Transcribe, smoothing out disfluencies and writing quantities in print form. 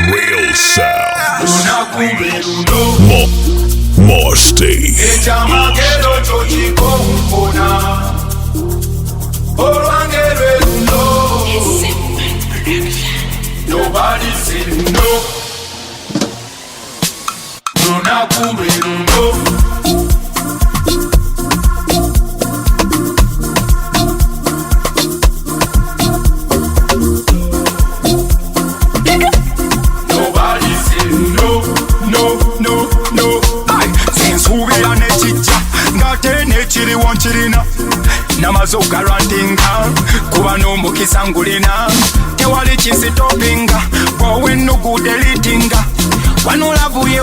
Real sound. Lunakuberuno Mosty. Echamagero chochikompona Olwangeruno Nobody said no. Lunakuberuno chiri wonchirina namazuka randinga kuba n'omukisa ngulina tewali kisitopinga wowe nugudelitinga wanulavuye